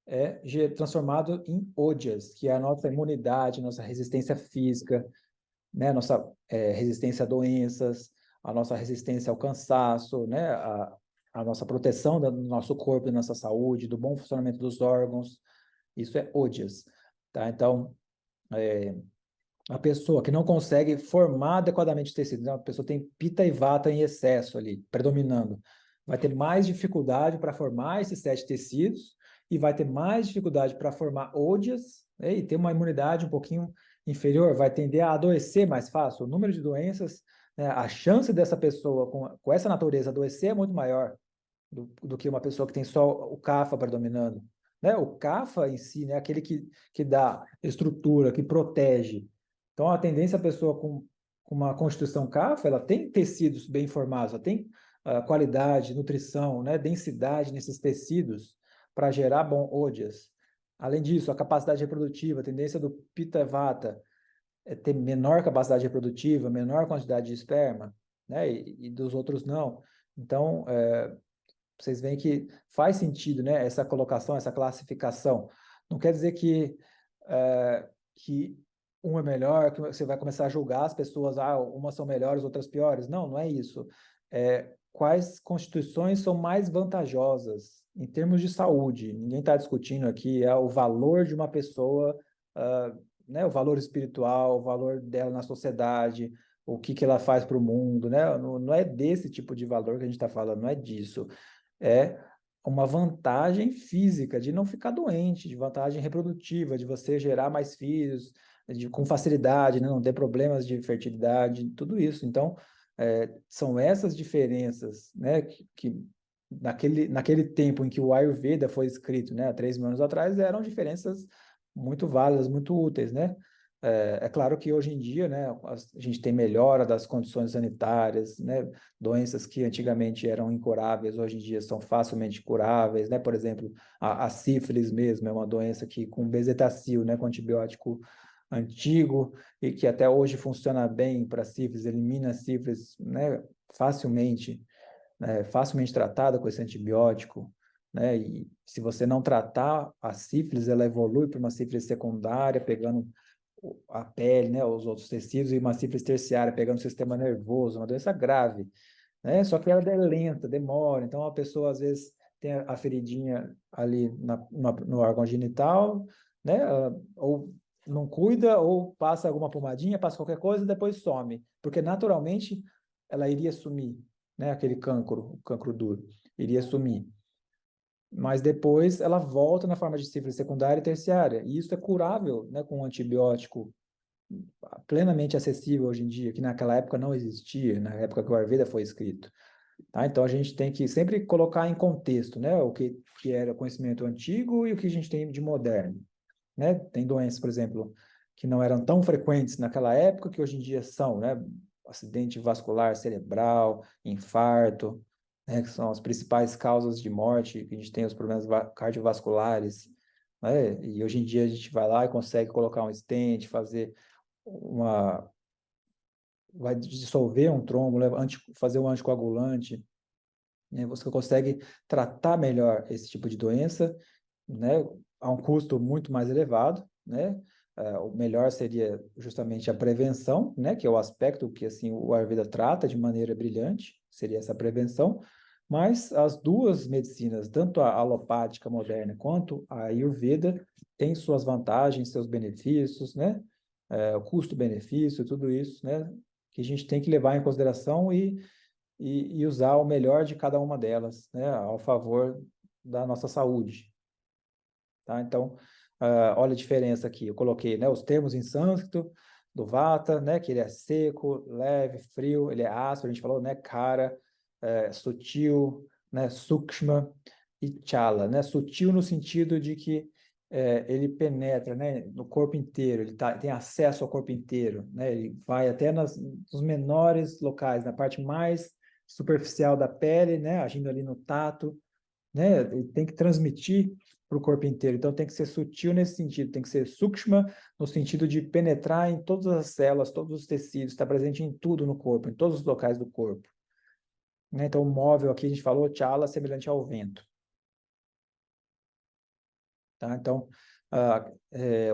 é transformado em ojas, que é a nossa imunidade, nossa resistência física, né? Nossa resistência a doenças, a nossa resistência ao cansaço, né? A nossa proteção do nosso corpo, da nossa saúde, do bom funcionamento dos órgãos. Isso é Ojas, tá? Então, a pessoa que não consegue formar adequadamente os tecidos, né? A pessoa tem Pitta e Vata em excesso ali, predominando, vai ter mais dificuldade para formar esses 7 tecidos e vai ter mais dificuldade para formar Ojas, né? E ter uma imunidade um pouquinho inferior, vai tender a adoecer mais fácil. O número de doenças, né? A chance dessa pessoa com essa natureza adoecer é muito maior do que uma pessoa que tem só o Kapha predominando. Né? O Kapha em si, né? Aquele que dá estrutura, que protege. Então, a tendência a pessoa com uma constituição Kapha, ela tem tecidos bem formados, ela tem qualidade, nutrição, né? Densidade nesses tecidos para gerar bom Ojas. Além disso, a capacidade reprodutiva, a tendência do Pitta Vata é ter menor capacidade reprodutiva, menor quantidade de esperma, né? E dos outros não. Então, vocês veem que faz sentido, né, essa colocação, essa classificação. Não quer dizer que um é melhor, que você vai começar a julgar as pessoas, umas são melhores, outras piores. Não, não é isso. Quais constituições são mais vantajosas em termos de saúde? Ninguém está discutindo aqui o valor de uma pessoa, né, o valor espiritual, o valor dela na sociedade, o que ela faz para o mundo, né? Não, não é desse tipo de valor que a gente está falando, não é disso. É uma vantagem física de não ficar doente, de vantagem reprodutiva, de você gerar mais filhos com facilidade, né? Não ter problemas de fertilidade, tudo isso. Então, são essas diferenças, né, que naquele tempo em que o Ayurveda foi escrito, né, há 3.000 anos atrás, eram diferenças muito válidas, muito úteis, né? É claro que hoje em dia, né, a gente tem melhora das condições sanitárias, né, doenças que antigamente eram incuráveis, hoje em dia são facilmente curáveis, né, por exemplo, a sífilis mesmo é uma doença que com bezetacil, né, com antibiótico antigo e que até hoje funciona bem para sífilis, elimina a sífilis, né, facilmente, né, facilmente tratada com esse antibiótico, né, e se você não tratar a sífilis, ela evolui para uma sífilis secundária, pegando a pele, né, os outros tecidos, e uma sífilis terciária, pegando o sistema nervoso, uma doença grave, né? Só que ela é lenta, demora, então a pessoa às vezes tem a feridinha ali no órgão genital, né? Ou não cuida, ou passa alguma pomadinha, passa qualquer coisa e depois some, porque naturalmente ela iria sumir, né? Aquele cancro, o cancro duro, iria sumir. Mas depois ela volta na forma de sífilis secundária e terciária. E isso é curável, né, com um antibiótico plenamente acessível hoje em dia, que naquela época não existia, na época que o Ayurveda foi escrito. Tá? Então a gente tem que sempre colocar em contexto, né, o que era conhecimento antigo e o que a gente tem de moderno. Né? Tem doenças, por exemplo, que não eram tão frequentes naquela época, que hoje em dia são, né? Acidente vascular cerebral, infarto, né? Que são as principais causas de morte, que a gente tem os problemas cardiovasculares, né? E hoje em dia a gente vai lá e consegue colocar um stent, vai dissolver um trombo, fazer um anticoagulante, né? Você consegue tratar melhor esse tipo de doença, né, a um custo muito mais elevado, né? O melhor seria justamente a prevenção, né, que é o aspecto que assim o Ayurveda trata de maneira brilhante, seria essa prevenção, mas as duas medicinas, tanto a alopática moderna quanto a Ayurveda, têm suas vantagens, seus benefícios, né? O custo-benefício, tudo isso, né, que a gente tem que levar em consideração e usar o melhor de cada uma delas, né, ao favor da nossa saúde. Tá? Então, olha a diferença aqui. Eu coloquei, né, os termos em sânscrito do Vata, né, que ele é seco, leve, frio, ele é áspero, a gente falou, né, Kara, sutil, né, Sukshma e Chala, né, sutil no sentido de que ele penetra, né, no corpo inteiro, ele tem acesso ao corpo inteiro, né, ele vai até nos menores locais, na parte mais superficial da pele, né, agindo ali no tato, né, ele tem que transmitir para o corpo inteiro. Então, tem que ser sutil nesse sentido, tem que ser sukshma no sentido de penetrar em todas as células, todos os tecidos, estar presente em tudo no corpo, em todos os locais do corpo. Né? Então, o móvel aqui, a gente falou, chala, semelhante ao vento. Tá? Então,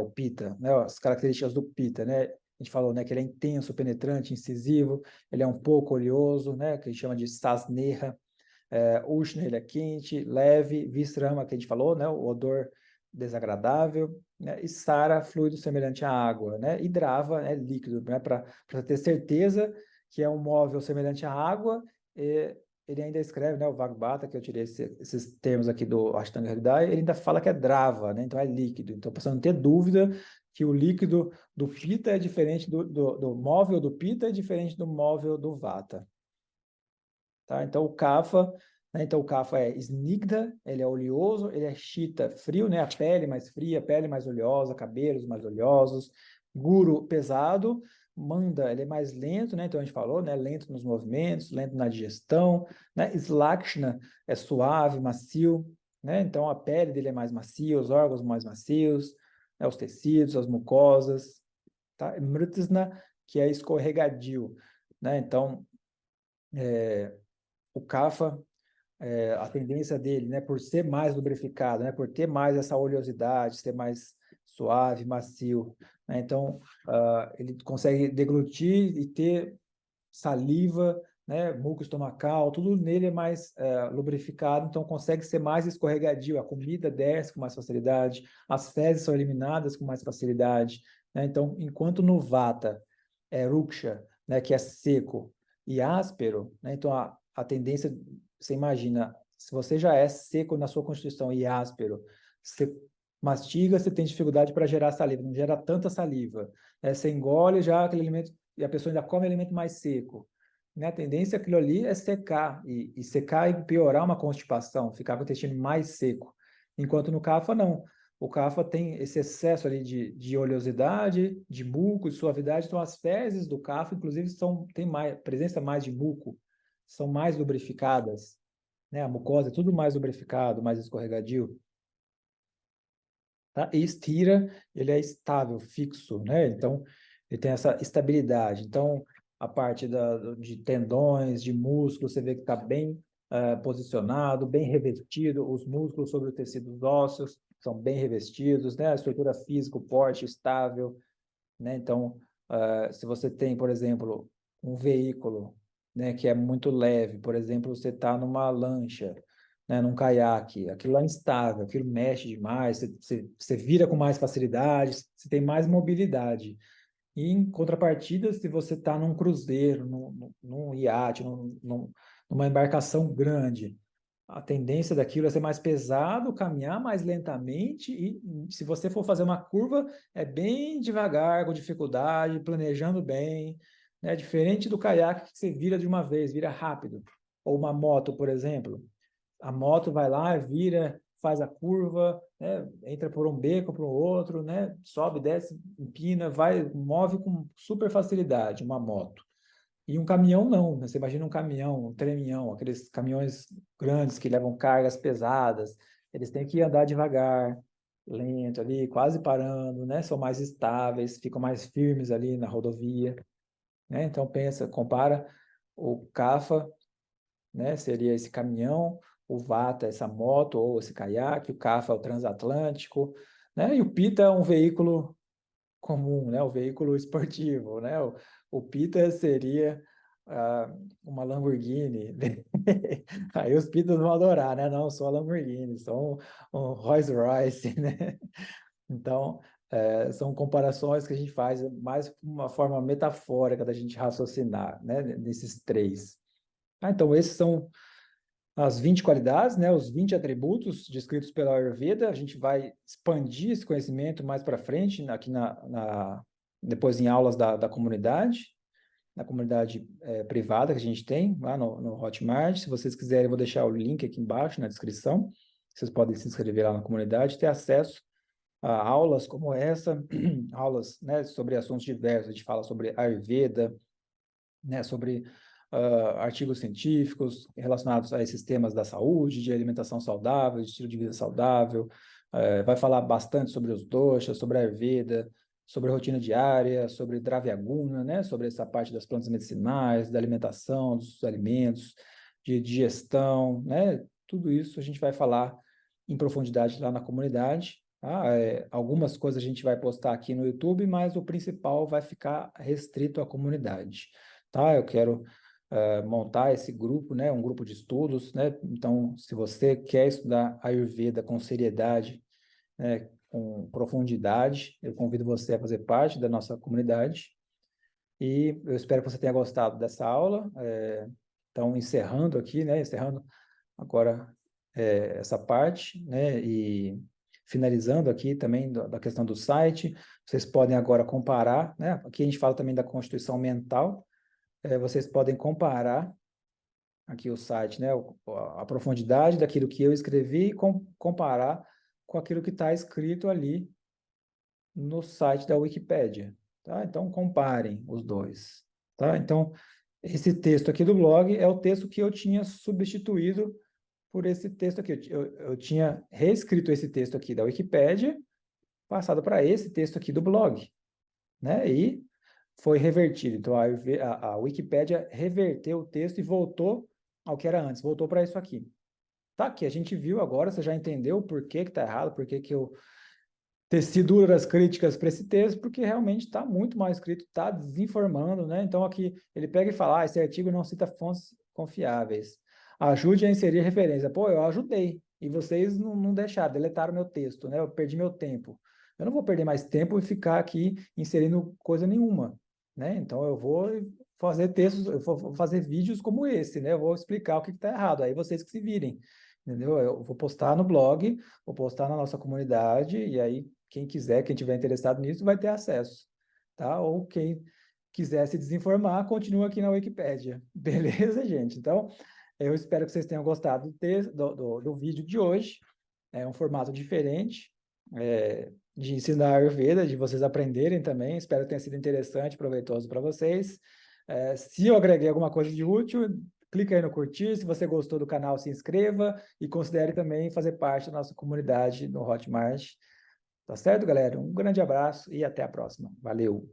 o Pitta, né? As características do Pitta, né? a gente falou, né, que ele é intenso, penetrante, incisivo, ele é um pouco oleoso, né, que a gente chama de sasneha. Ushna, ele é quente, leve, visrama, que a gente falou, né, o odor desagradável, né, e sara, fluido semelhante à água, né, e drava, é líquido, né, para ter certeza que é um móvel semelhante à água. Ele ainda escreve, né, o Vagbata, que eu tirei esses termos aqui do Ashtanga Hridaya, ele ainda fala que é drava, né, então é líquido. Então, para você não ter dúvida que o líquido do Pita é diferente do móvel do Pita, é diferente do móvel do Vata. Tá? Então, o Kapha, né? Então, o Kapha é Snigdha, ele é oleoso, ele é Shita, frio, né? A pele mais fria, a pele mais oleosa, cabelos mais oleosos. Guru, pesado. Manda, ele é mais lento, né? Então, a gente falou, né? Lento nos movimentos, lento na digestão, né? Slakshna é suave, macio, né? Então, a pele dele é mais macia, os órgãos mais macios, né? Os tecidos, as mucosas, tá? Mritisna, que é escorregadio, né? Então, o Kapha, a tendência dele, né, por ser mais lubrificado, né, por ter mais essa oleosidade, ser mais suave, macio, né, então ele consegue deglutir e ter saliva, né, muco estomacal, tudo nele é mais lubrificado, então consegue ser mais escorregadio, a comida desce com mais facilidade, as fezes são eliminadas com mais facilidade, né, então enquanto no Vata é Ruksha, né, que é seco e áspero, né, então a tendência, você imagina, se você já é seco na sua constituição e áspero, você mastiga, você tem dificuldade para gerar saliva, não gera tanta saliva, né, você engole já aquele alimento e a pessoa ainda come alimento mais seco, né? A tendência aquilo ali é secar, e secar e piorar uma constipação, ficar com o intestino mais seco. Enquanto no Kapha, não. O Kapha tem esse excesso ali de oleosidade, de muco, de suavidade, então as fezes do Kapha, inclusive, tem mais, presença mais de muco, são mais lubrificadas, né? A mucosa é tudo mais lubrificado, mais escorregadio. Tá? E estira, ele é estável, fixo, né? Então, ele tem essa estabilidade. Então, a parte de tendões, de músculos, você vê que está bem posicionado, bem revestido, os músculos sobre os tecidos ósseos são bem revestidos, né? A estrutura física, o porte estável, né? Então, se você tem, por exemplo, um veículo, né, que é muito leve, por exemplo, você está numa lancha, né, num caiaque, aquilo é instável, aquilo mexe demais, você vira com mais facilidade, você tem mais mobilidade. E, em contrapartida, se você está num cruzeiro, num iate, numa embarcação grande, a tendência daquilo é ser mais pesado, caminhar mais lentamente e, se você for fazer uma curva, é bem devagar, com dificuldade, planejando bem, né? Diferente do caiaque que você vira de uma vez, vira rápido. Ou uma moto, por exemplo. A moto vai lá, vira, faz a curva, né? Entra por um beco, para o outro, né? Sobe, desce, empina, vai, move com super facilidade uma moto. E um caminhão não, né? Você imagina um caminhão, um tremião, aqueles caminhões grandes que levam cargas pesadas, eles têm que andar devagar, lento ali, quase parando, né? São mais estáveis, ficam mais firmes ali na rodovia, né? Então pensa, compara o Kapha, né? Seria esse caminhão, o Vata essa moto ou esse caiaque, o Kapha é o transatlântico, né? E o Pitta é um veículo comum, né? O veículo esportivo, né? O Pita seria uma Lamborghini. Aí os Pitas vão adorar, né? Não, sou a Lamborghini, sou um Rolls Royce, né? Então, são comparações que a gente faz mais uma forma metafórica da gente raciocinar, né? Nesses três. Então, esses são as 20 qualidades, né, os 20 atributos descritos pela Ayurveda. A gente vai expandir esse conhecimento mais para frente, aqui depois em aulas da comunidade, na comunidade privada que a gente tem, lá no Hotmart. Se vocês quiserem, eu vou deixar o link aqui embaixo na descrição. Vocês podem se inscrever lá na comunidade e ter acesso a aulas como essa, aulas, né, sobre assuntos diversos. A gente fala sobre Ayurveda, né, sobre artigos científicos relacionados a esses temas da saúde, de alimentação saudável, de estilo de vida saudável, vai falar bastante sobre os doshas, sobre a Ayurveda, sobre a rotina diária, sobre Dravyaguna, né, sobre essa parte das plantas medicinais, da alimentação, dos alimentos, de digestão, né, tudo isso a gente vai falar em profundidade lá na comunidade, Tá? Algumas coisas a gente vai postar aqui no YouTube, mas o principal vai ficar restrito à comunidade. Tá? Eu quero montar esse grupo, né? Um grupo de estudos, né? Então, se você quer estudar Ayurveda com seriedade, né? Com profundidade, eu convido você a fazer parte da nossa comunidade. E eu espero que você tenha gostado dessa aula. Então, encerrando aqui, né? Encerrando agora essa parte, né? E finalizando aqui também da questão do site, vocês podem agora comparar, né? Aqui a gente fala também da constituição mental. Vocês podem comparar aqui o site, né? A profundidade daquilo que eu escrevi e comparar com aquilo que está escrito ali no site da Wikipédia, tá? Então, comparem os dois, tá? Então, esse texto aqui do blog é o texto que eu tinha substituído por esse texto aqui. Eu tinha reescrito esse texto aqui da Wikipédia, passado para esse texto aqui do blog, né? E foi revertido. Então, a Wikipédia reverteu o texto e voltou ao que era antes, voltou para isso aqui. Tá aqui, a gente viu agora, você já entendeu por que que tá errado, por que que eu teci duras críticas para esse texto, porque realmente está muito mal escrito, está desinformando, né? Então aqui ele pega e fala, esse artigo não cita fontes confiáveis. Ajude a inserir referência. Pô, eu ajudei, e vocês não deixaram, deletaram meu texto, né? Eu perdi meu tempo. Eu não vou perder mais tempo e ficar aqui inserindo coisa nenhuma, né? Então eu vou fazer textos, eu vou fazer vídeos como esse, né? Eu vou explicar o que está errado, aí vocês que se virem, entendeu? Eu vou postar no blog, vou postar na nossa comunidade, e aí quem quiser, quem tiver interessado nisso, vai ter acesso, tá? Ou quem quiser se desinformar, continua aqui na Wikipédia. Beleza, gente? Então, eu espero que vocês tenham gostado do vídeo de hoje. É um formato diferente de ensinar Ayurveda, de vocês aprenderem também. Espero que tenha sido interessante, proveitoso para vocês. Se eu agreguei alguma coisa de útil, clica aí no curtir. Se você gostou do canal, se inscreva e considere também fazer parte da nossa comunidade no Hotmart. Tá certo, galera? Um grande abraço e até a próxima. Valeu!